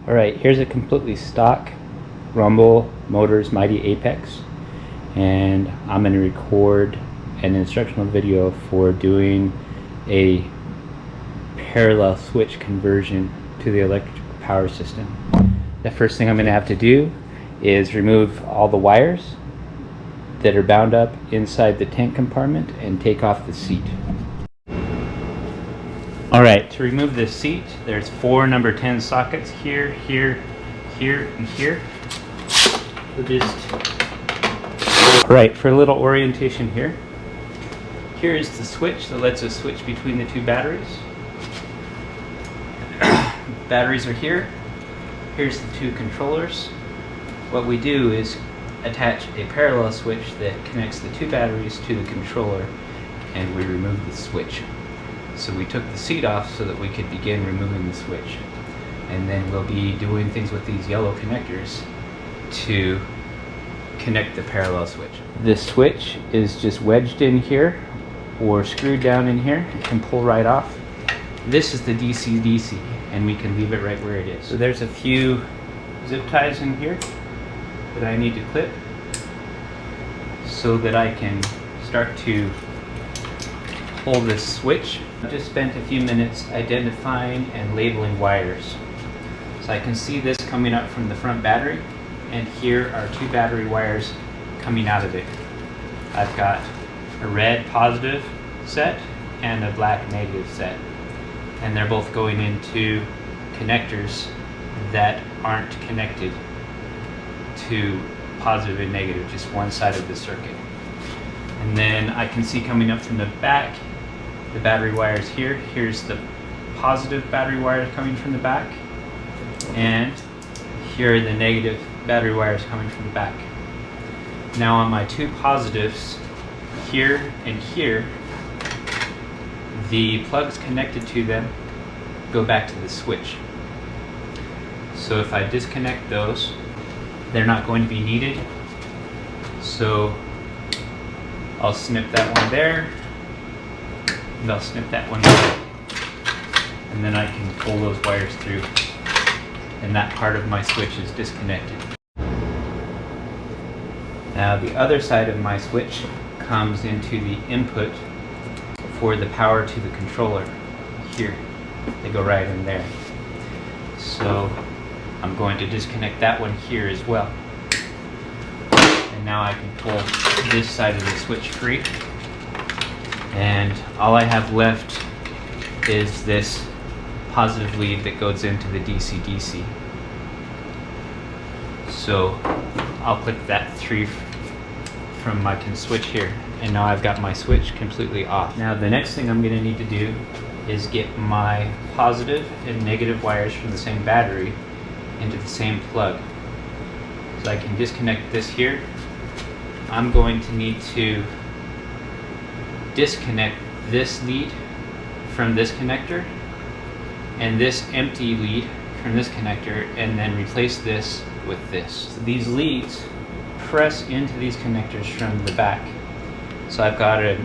Alright, here's a completely stock Rumble Motors Mighty Apex, and I'm going to record an instructional video for doing a parallel switch conversion to the electric power system. The first thing I'm going to have to do is remove all the wires that are bound up inside the tank compartment and take off the seat. Alright, to remove this seat, there's 4 number 10 sockets here, here, here, and here. Alright, for a little orientation here, here is the switch that lets us switch between the 2 batteries. Batteries are here. Here's the 2 controllers. What we do is attach a parallel switch that connects the 2 batteries to the controller, and we remove the switch. So we took the seat off so that we could begin removing the switch. And then we'll be doing things with these yellow connectors to connect the parallel switch. This switch is just wedged in here or screwed down in here. It can pull right off. This is the DC-DC, and we can leave it right where it is. So there's a few zip ties in here that I need to clip so that I can start to pull this switch. I just spent a few minutes identifying and labeling wires. So I can see this coming up from the front battery, and here are 2 battery wires coming out of it. I've got a red positive set and a black negative set, and they're both going into connectors that aren't connected to positive and negative, just one side of the circuit. And then I can see coming up from the back the battery wires here. Here's the positive battery wires coming from the back, and here are the negative battery wires coming from the back. Now on my 2 positives, here and here, the plugs connected to them go back to the switch. So if I disconnect those, they're not going to be needed. So I'll snip that one there, and I'll snip that one there, and then I can pull those wires through, and that part of my switch is disconnected. Now the other side of my switch comes into the input for the power to the controller. Here, they go right in there. So I'm going to disconnect that one here as well. And now I can pull this side of the switch free. And all I have left is this positive lead that goes into the DC-DC. So I'll click that 3 from my switch here, and now I've got my switch completely off. Now the next thing I'm going to need to do is get my positive and negative wires from the same battery into the same plug. So I can disconnect this here. I'm going to need to disconnect this lead from this connector and this empty lead from this connector, and then replace this with this. So these leads press into these connectors from the back. So I've got a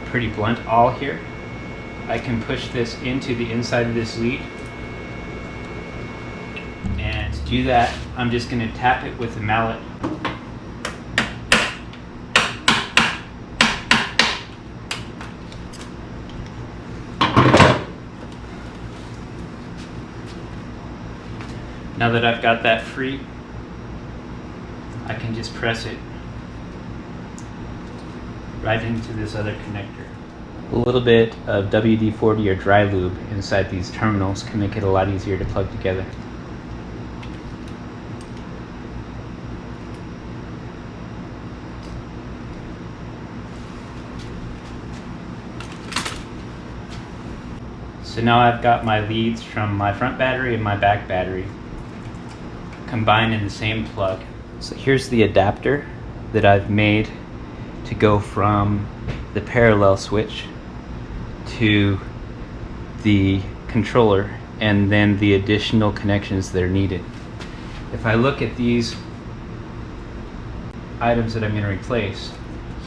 pretty blunt awl here. I can push this into the inside of this lead, and to do that I'm just going to tap it with a mallet. Now that I've got that free, I can just press it right into this other connector. A little bit of WD-40 or dry lube inside these terminals can make it a lot easier to plug together. So now I've got my leads from my front battery and my back battery combined in the same plug. So here's the adapter that I've made to go from the parallel switch to the controller, and then the additional connections that are needed. If I look at these items that I'm going to replace,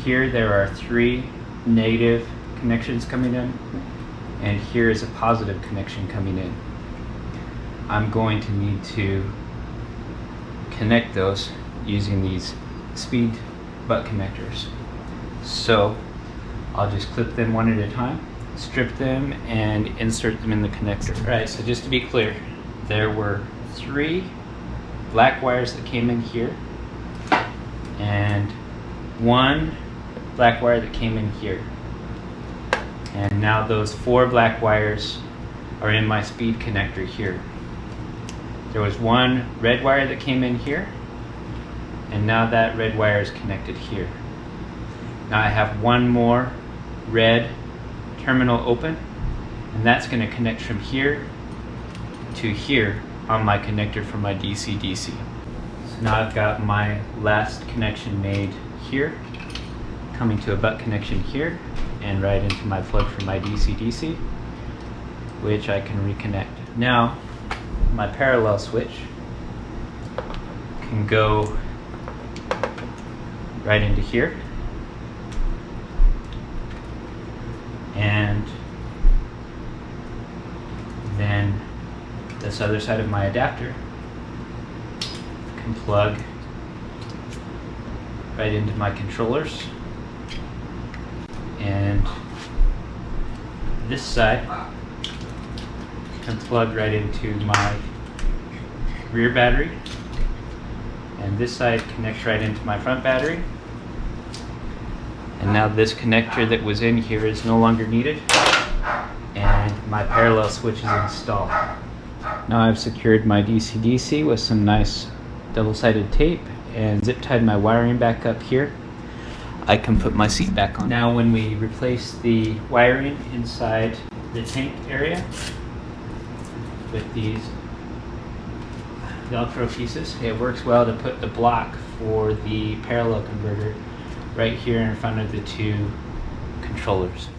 here there are 3 negative connections coming in, and here is a positive connection coming in. I'm going to need to connect those using these speed butt connectors. So I'll just clip them one at a time, strip them, and insert them in the connector. All right, so just to be clear, there were 3 black wires that came in here and 1 black wire that came in here. And now those 4 black wires are in my speed connector here. There was 1 red wire that came in here, and now that red wire is connected here. Now I have 1 more red terminal open, and that's going to connect from here to here on my connector for my DC-DC. So now I've got my last connection made here, coming to a butt connection here, and right into my plug for my DC-DC, which I can reconnect. Now my parallel switch can go right into here, and then this other side of my adapter can plug right into my controllers, and this side can plug right into my rear battery, and this side connects right into my front battery. And now this connector that was in here is no longer needed, and my parallel switch is installed. Now I've secured my DC-DC with some nice double-sided tape and zip tied my wiring back up here. I can put my seat back on. Now when we replace the wiring inside the tank area with these Velcro pieces, it works well to put the block for the parallel converter right here in front of the 2 controllers.